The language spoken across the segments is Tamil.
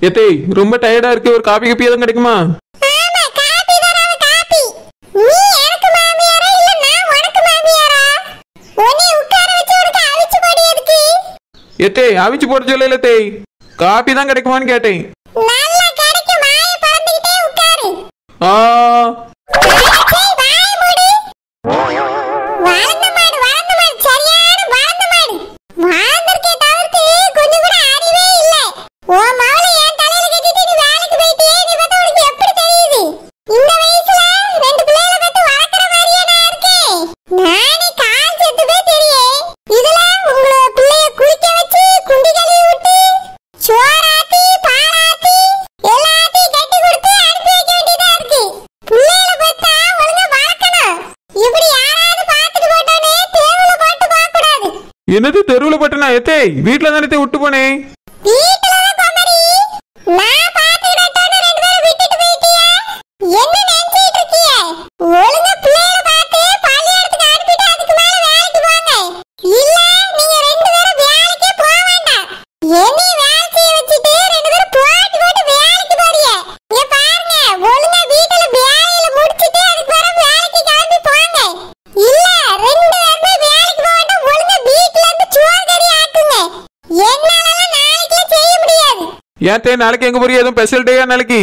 ஏத்தே ரொம்ப டயர்டா இருக்கு, ஒரு காபி கப்பி எதுவும் கிடைக்குமா? ஏத்தே அவிச்சு போட சொல்லல தே, காபி தான் கிடைக்குமான்னு கேட்டேன். ஆ என்னது தெருவுல பட்டனா? ஏத்தே வீட்டுல தானே விட்டு போனேன். ஏத்தே நாளைக்கு எங்க போறியா? எதுவும் ஸ்பெஷல் டேயா நாளைக்கு?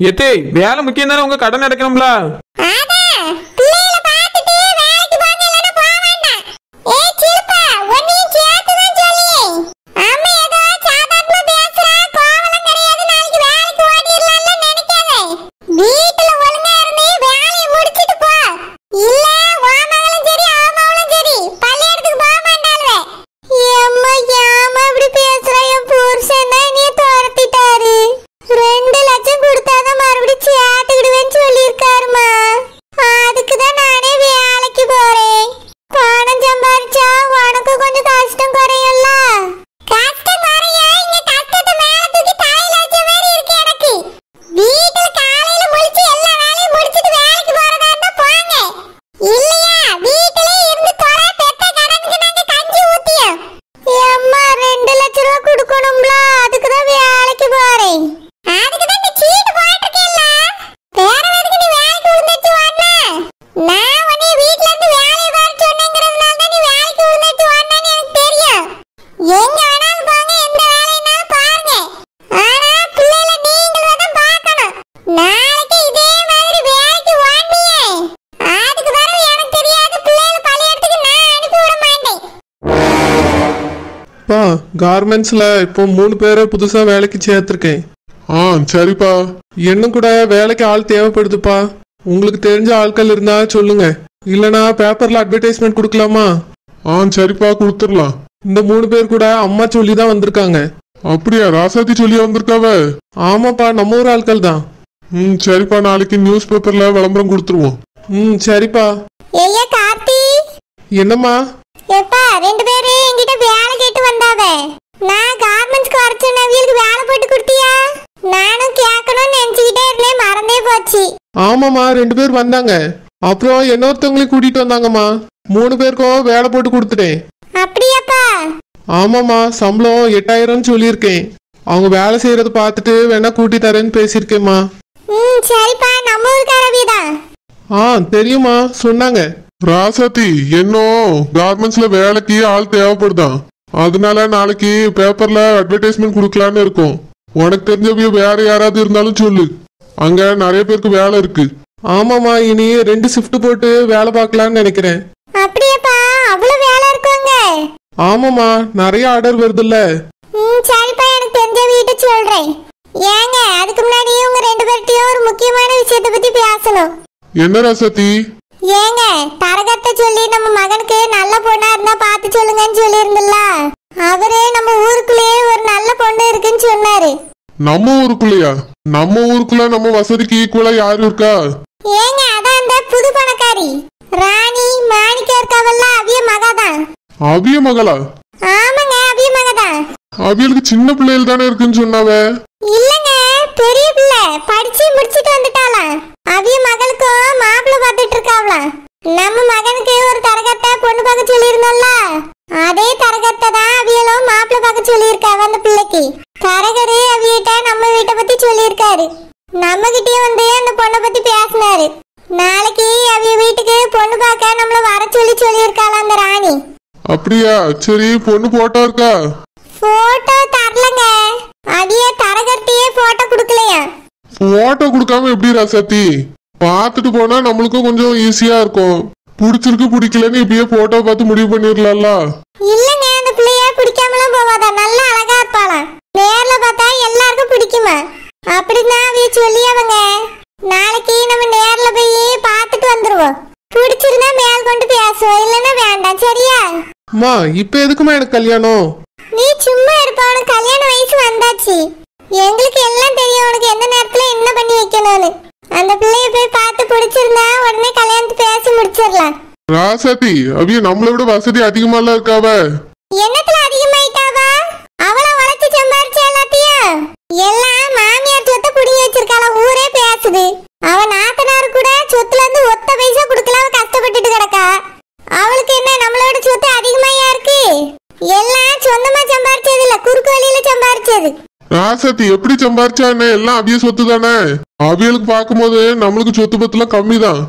ஏத்தே வேலை முக்கியம் தானே, உங்க கடன் அடைக்கணும்ல. கார்மெண்ட்ஸ்ல இப்போ 3 பேரை புதுசா வேலைக்கு சேர்த்திருக்கேன். சரிப்பா. இன்னும் கூட வேலைக்கு ஆள் தேவைப்படுதுப்பா. உங்களுக்கு தெரிஞ்ச ஆட்கள் இருந்தா சொல்லுங்க, இல்லனா பேப்பர்ல அட்வர்டைஸ்மெண்ட் கொடுக்கலாமா? சரிப்பா கொடுத்துடலாம். இந்த 3 பேர் கூட அம்மா சொல்லி தான் வந்திருக்காங்க. அப்படியா? ராசாத்தி சொல்லி வந்திருக்காவ? ஆமாப்பா, நம்ம ஊர் ஆட்கள் தான். சரிப்பா, நாளைக்கு நியூஸ் பேப்பர்ல விளம்பரம் கொடுத்துருவோம். சரிப்பா. என்னம்மா? எப்பா 2 பேரு என்கிட்ட வேலை கேட்டு வந்தாவ. நான் கார்மெண்ட்ஸ்க்கு வர சொன்னவங்களுக்கு வேலை போட்டு கொடுத்தியா? நானும் கேட்கணும்னு நினைச்சுக்கிட்டே இருந்தேன், மறந்தே போச்சு. ஆமாம்மா, 2 பேர் வந்தாங்க. அப்புறம் இன்னொருத்தவங்களையும் கூட்டிட்டு வந்தாங்கம்மா. 3 பேருக்கும் வேலை போட்டு கொடுத்துட்டேன். அப்படியாப்பா? ஆமாம்மா, சம்பளம் 8000 சொல்லியிருக்கேன். அவங்க வேலை செய்யறத பார்த்துட்டு வேணா கூட்டி தரேன்னு பேசியிருக்கேம்மா. சரிப்பா, நம்ம ஊருக்காரவிதான். தெரியுமா, சொன்னாங்க. ராசாத்தி, இன்னும் கார்மெண்ட்ஸ்ல வேலைக்கு ஆள் தேவைப்படுதான். அதனால நாளைக்கு பேப்பர்ல அட்வர்டைஸ்மெண்ட் கொடுக்கலான்னு இருக்கோம். உனக்கு தெரிஞ்சவிய வேற யாராவது இருந்தாலும் சொல்லு, அங்க நிறைய பேருக்கு வேலை இருக்கு. ஆமாமா, இனி 2 ஷிஃப்ட் போட்டு வேலை பார்க்கலாம்னு நினைக்கிறேன். அப்படியேப்பா, அவ்வளவு வேலை இருக்குங்க. ஆமாமா, நிறைய ஆர்டர் வருதுல்ல. சரிப்பா, எனக்கு தெரிஞ்ச வீட்டை சொல்றேன். ஏங்க, அதுக்கு முன்னாடி உங்க 2 பேர்ட்டையும் ஒரு முக்கியமான விஷயத்தை பத்தி பேசணும். என்ன ராசாத்தி? ஏங்க தரகத்தை சொல்லி நம்ம மகனுக்கு நல்ல பொண்ணா இருந்தா பார்த்து சொல்லுங்கன்னு சொல்லி இருந்தல்ல, அவரே நம்ம ஊருக்குள்ளேயே ஒரு நல்ல பொண்ணு இருக்குன்னு சொன்னாரு. நம்ம ஊருக்குள்ளயா? நம்ம ஊருக்குள்ள நம்ம வசதிக்கு ஈக்குவலா யாரு இருக்கா? ஏங்க அதான் அந்த புது பணக்காரி ராணி மாணிக்க இருக்காவல்ல, அவிய மகதான். அவிய மகளா? ஆமாங்க அவிய மகதான். அவியலுக்கு சின்ன பிள்ளைகள் தானே இருக்குன்னு சொன்னாவ. இல்லங்க பெரிய பிள்ளை, படிச்சு முடிச்சிட்டு வந்துட்டாளாம். அவிய மகளுக்கும் மாப்பிள்ளை பார்த்துட்டு இருக்காவலாம். நம்ம மகனுக்கு ஒரு தரகத்தை பொண்ணு பார்க்க சொல்லியிருந்தோம்ல, அதே தரகத்தை தான் அவியலும் மாப்பிள்ளை பார்க்க சொல்லியிருக்காவ. அந்த பிள்ளைக்கு தரகரு அவியிட்ட நம்ம வீட்டை பத்தி சொல்லியிருக்காரு. நம்ம கிட்டயே வந்து அந்த பொண்ணை பத்தி பேசினாரு. நாளைக்கு அவிய வீட்டுக்கு பொண்ணு பார்க்க நம்மள வர சொல்லியிருக்காளா அந்த ராணி. அப்படியா? சரி, பொண்ணு போட்டோ இருக்கா? போட்டோ தரலங்க, அவிய தரகர்கிட்டயே போட்டோ கொடுக்கலையா. போட்டோ கொடுக்காம எப்படி ராசாத்தி? பார்த்துட்டு போனா நம்மளுக்கும் கொஞ்சம் ஈஸியா இருக்கும். பிடிச்சிருக்கு பிடிக்கலன்னு இப்படியே போட்டோ பார்த்து முடிவு பண்ணிடலாம்ல. இல்லங்க அந்த பிள்ளைய பிடிக்காமலாம் போவாதா, நல்லா அழகா இருப்பாளாம். நேர்ல பார்த்தா எல்லாருக்கும் பிடிக்குமா. அப்படின்னா அவிய சொல்லியவங்க. நாளைக்கு நம்ம நேர்ல போய் பார்த்துட்டு வந்துருவோம். பிடிச்சிருந்தா மேல் கொண்டு பேசுவோம், இல்லன்னா வேண்டாம். சரியா? அம்மா இப்ப எதுக்குமா எனக்கு கல்யாணம்? நீ சும்மா இருப்ப, உனக்கு கல்யாண வயசு வந்தாச்சு. எங்களுக்கு எல்லாம் தெரியும் உனக்கு எந்த நேரத்துல என்ன பண்ணி வைக்கணும்னு. அந்த பிள்ளைய போய் பார்த்து பிடிச்சிருந்தா உடனே கல்யாணத்தை பேசி முடிச்சிடலாம். ராசாத்தி, அவிய நம்மளை விட வசதி அதிகமாலாம் இருக்காவ. என்னத்துல அதிகமாயிட்டாவா? அவளை வளர்த்து சம்பாரிச்ச எல்லாத்தையும் எல்லாம் மாமியார் சொத்தை புடிங்கி வச்சிருக்காள, ஊரே பேசுது. அவ நாத்தனாரு கூட சொத்துல இருந்து ஒத்த பைசா குடுக்கலாம் கஷ்டப்பட்டுட்டு கிடக்கா. அவளுக்கு என்ன நம்மளோட சொத்து அதிகமாயா இருக்கு? எல்லாம் சொந்தமா சம்பாரிச்சது இல்ல, குறுக்கு வழியில சம்பாரிச்சது. ராசாத்தி எப்படி சம்பாரிச்சா என்ன? எல்லாம் அவிய சொத்து தானே. அவியலுக்கு பார்க்கும்போது நம்மளுக்கு சொத்து பத்துலாம் கம்மி தான்.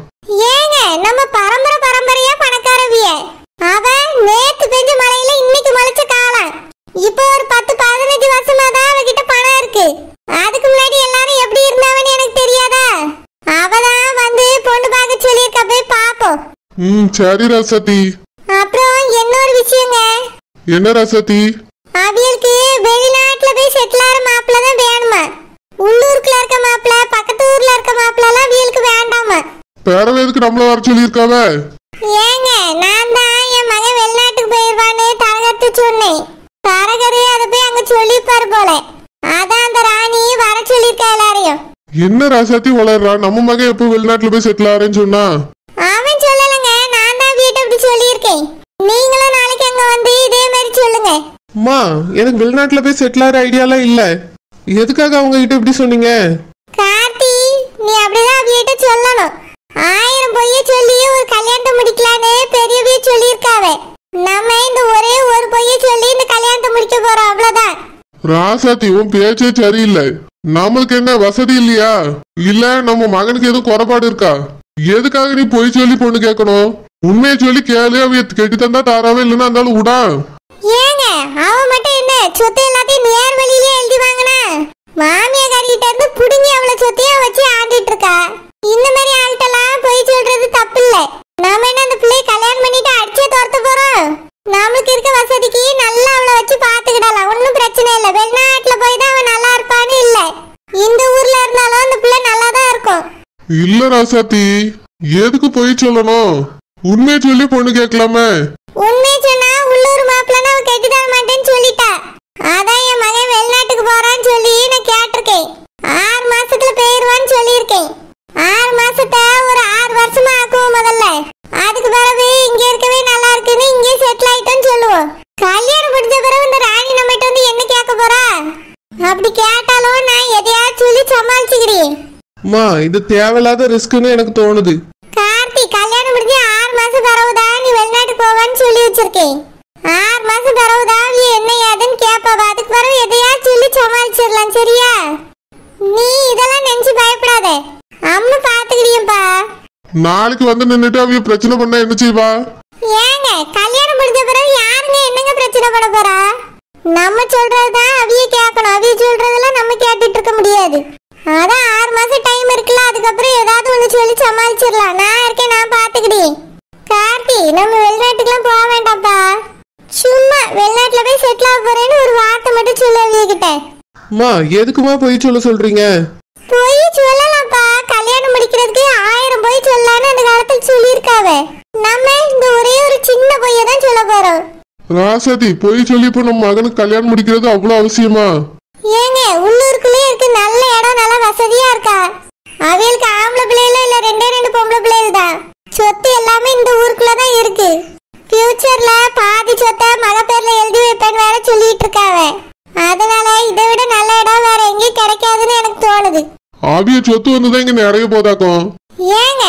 ஏங்க நம்ம பரம்பரையா பணக்காரவிய. அவ நேத்து பெஞ்ச மழையில இன்னைக்கு முளைச்ச காலம். இப்போ ஒரு 10-15 வருஷமா தான் அவகிட்ட பணம் இருக்கு. அதுக்கு முன்னாடி எல்லாரும் எப்படி இருந்தாவன்னு எனக்கு தெரியாதா? அவதான் வந்து பொண்ணு பார்க்க சொல்லியிருக்கா, போய் பாப்போம். சரி ராசாத்தி. அப்புறம் இன்னொரு விஷயங்க. என்ன ராசாத்தி? அவியலுக்கு வெளிநாட்டுல போய் செட்டில் ஆற மாப்பிள்ள தான் வேணுமா. உள்ளூருக்குள்ள இருக்க மாப்பிள்ள, பக்கத்து ஊர்ல இருக்க மாப்பிள்ள எல்லாம் அவியலுக்கு வேண்டாமா. பேரவேதுக்கு நம்மள வர சொல்லியிருக்காவ. ஏங்க நான் தான் என் மகன் வெளிநாட்டுக்கு போயிருவான்னு தரகத்து சொன்னேன். தரகரே அதை போய் அங்க சொல்லிப்பாரு போல. அதான் அந்த ராணி வர சொல்லியிருக்கா எல்லாரையும். என்ன ராசாத்தி வளர்றா? நம்ம மகன் எப்போ வெளிநாட்டுல போய் செட்டில் ஆறேன்னு சொன்னா? அவன் சொல்லலங்க, நான் தான் வீட்டை இப்படி சொல்லியிருக்கேன். நீங்களும் நாளைக்கு அங்க வந்து இதே மாதிரி சொல்லுங்க. அம்மா எனக்கு வெளிநாட்டுல போய் செட்டில் ஆகிற ஐடியாலாம் இல்ல. எதுக்காக அவங்க கிட்ட இப்படி சொன்னீங்க? கார்த்தி, நீ அப்படிதான் வீட்டை சொல்லணும். 1000 பொய்ய சொல்லி ஒரு கல்யாணத்தை முடிக்கலான்னு பெரியவே சொல்லியிருக்காவே. நம்ம இந்த ஒரே ஒரு பொய்ய சொல்லி இந்த கல்யாணத்தை முடிக்க போறோம், அவ்வளவுதான். ராசாத்தி, உன் பேச்சே சரியில்லை. நம்மளுக்கு என்ன வசதி இல்லையா? இல்ல நம்ம மகனுக்கு எதுவும் குறைபாடு இருக்கா? எதுக்காக நீ பொய் சொல்லி பொண்ணு கேட்கணும்? உண்மையை சொல்லி கேளு. அவைய கெட்டி தந்தா தாராவே, இல்லைன்னா இருந்தாலும் விடா. ஏங்க அவ மட்டும் என்ன சொத்து எல்லாத்தையும் நேர் வழியிலே எழுதி வாங்கினா? மாமியாரிட்ட இருந்து புடுங்கி அவளை சொத்தையும் வச்சு ஆண்டிட்டு இருக்கா. இந்த மாதிரி ஆள்கிட்டலாம் பொய் சொல்றது தப்பு இல்ல. நாம என்ன அந்த பிள்ளைய கல்யாணம் பண்ணிட்டு அடிச்சே துரத்த போறோம்? நம்மளுக்கு இருக்க வசதிக்கு நல்லா அவளை வச்சு பாத்துக்கிடலாம், ஒன்னும் பிரச்சனை இல்ல. வெளிநாட்டுல போய் தான் அவன் நல்லா இருப்பான்னு இல்ல, இந்த ஊர்ல இருந்தாலும் அந்த பிள்ளை நல்லா தான் இருக்கும். இல்ல ராசாத்தி, எதுக்கு பொய் சொல்லணும்? உண்மையை சொல்லி பொண்ணு கேட்கலாமே. உண்மையை சொன்னா உள்ளூர் மாப்பிள்ளை அவ கெட்டி தர மாட்டேன்னு சொல்லிட்டா. அதான் என் மகன் வெளிநாட்டுக்கு போறான்னு சொல்லி நான் கேட்டிருக்கேன். 6 மாசத்துல போயிருவான்னு சொல்லியிருக்கேன். 6 மாசத்தை ஒரு 6 வருஷமா ஆக்குவோம் முதல்ல. அதுக்கு பிறகு இங்க இருக்கவே நல்லா இருக்குன்னு இங்கே செட்டில் ஆயிட்டோன்னு சொல்லுவோம். கல்யாணம் முடிஞ்ச பிறகு இந்த ராணி நம்மகிட்ட வந்து என்ன கேட்க போறா? அப்படி கேட்டாலும் நான் எதையாவது சொல்லி சமாளிச்சுக்கிறேன். அம்மா இது தேவையில்லாத ரிஸ்க்னு எனக்கு தோணுது. கார்த்தி, கல்யாணம் முடிஞ்சு 6 மாசம் பிறகுதான் நீ வெளிநாட்டுக்கு போவான்னு சொல்லி வச்சிருக்கேன். 6 மாசம் பிறகுதான் என்ன ஏதுன்னு கேட்பாவா. அதுக்கு பிறகு எதையாவது சொல்லி சமாளிச்சிடலாம், சரியா? நீ இதெல்லாம் நினைச்சு பயப்படாத, அம்மா பாத்துக்கிடியப்பா. நாளைக்கு வந்து நின்னுட்டு அவைய பிரச்சனை பண்ணா என்ன செய்வா? ஏங்க கல்யாணம் முடிஞ்ச பிறகு யாருங்க என்னங்க பிரச்சனை பண்ண போறா? நம்ம சொல்றதுதான் அவிய கேட்கணும், அவிய சொல்றதெல்லாம் நம்ம கேட்டுட்டு இருக்க முடியாது. அதான் 6 மாசம் டைம் இருக்குல்ல, அதுக்கப்புறம் ஏதாவது ஒண்ணு சொல்லி சமாளிச்சிடலாம். நான் இருக்கேன், நான் பாத்துக்கிட்டேன். கார்த்தி, நம்ம வெளிநாட்டுக்குலாம் போக வேண்டாம்ப்பா. சும்மா வெளிநாட்டுல போய் செட்டில் ஆக போறேன்னு ஒரு வார்த்தை மட்டும் சொல்ல அவியகிட்ட. அம்மா எதுக்குமா பொய் சொல்ல சொல்றீங்க? போய் சொல்லலாம்ப்பா, கல்யாணம் முடிக்கிறதுக்கு 1000 பொய் சொல்லலான்னு அந்த காலத்துல சொல்லியிருக்காவ. நம்ம இந்த ஒரே ஒரு சின்ன பொய்யை தான் சொல்ல போறோம். ராசாத்தி, போய் சொல்லி இப்போ நம்ம மகனுக்கு கல்யாணம் முடிக்கிறது அவ்வளவு அவசியமா? ஏங்க, உள்ளூருக்குள்ளே இருக்கு, நல்ல இடம், நல்ல வசதியா இருக்கா. அவியலுக்கு ஆம்பளை பிள்ளைல இல்ல 2 பொம்பளை பிள்ளைகள் தான். சொத்து எல்லாமே இந்த ஊருக்குள்ளதான் இருக்கு. ஃபியூச்சர்ல பாதி சொத்தை மக பேர்ல எழுதி வைப்பேன்னு வேற சொல்லிட்டு இருக்காவ. அதனால இதை விட நல்ல இடம் வேற எங்கேயும் கிடைக்காதுன்னு எனக்கு தோணுது. ஆவிய சொத்து வந்துதான் இங்க நிறைய போதாக்கும். ஏங்க,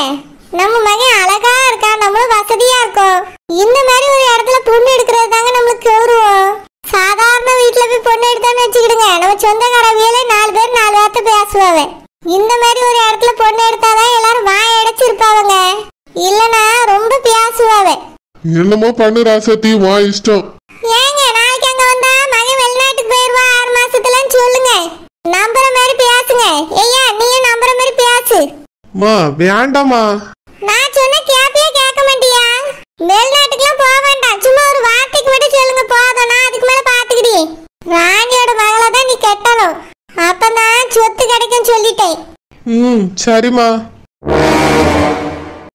நம்ம மகன் அழகா இருக்கா, நம்மளும் வசதியா இருக்கோம். இந்த மாதிரி ஒரு இடத்துல பொண்ணு எடுக்கிறது தாங்க நம்மளுக்கு கௌரவம். சாதாரண வீட்டுல போய் பொண்ணு எடுத்தான்னு வச்சுக்கிடுங்க, நம்ம சொந்தக்காரவியல 4 பேர் 4 வார்த்தை பேசுவாங்க. இந்த மாதிரி ஒரு இடத்துல பொண்ணு எடுத்தாதான் எல்லாரும் வாய் அடைச்சிருப்பாங்க, இல்லனா ரொம்ப பேசுவாங்க. என்னமோ பண்ணு ராசாத்தி, வா இஷ்டம். ஏங்க, நாளைக்கு அங்க வந்தா மகன் வெளிநாட்டுக்கு போயிருவா 6 மாசத்துலன்னு சொல்லுங்க. நம்புற மாதிரி பேசுங்க. ஐயா, நீயும் நம்புற மாதிரி பேசு. மா வேண்டாமா, நான் சொன்ன கேப்பியே கேட்க மாட்டியா? வெளிநாட்டுக்குலாம் போக வேண்டாம், சும்மா ஒரு வார்த்தைக்கு மட்டும் சொல்லுங்க போதும். நான் அதுக்கு மேல பாத்துக்கிடி. ராணியோட மகளை தான் நீ கட்டணும், அப்பதான் சொத்து கிடைக்கும் சொல்லிட்டேன். சரிம்மா.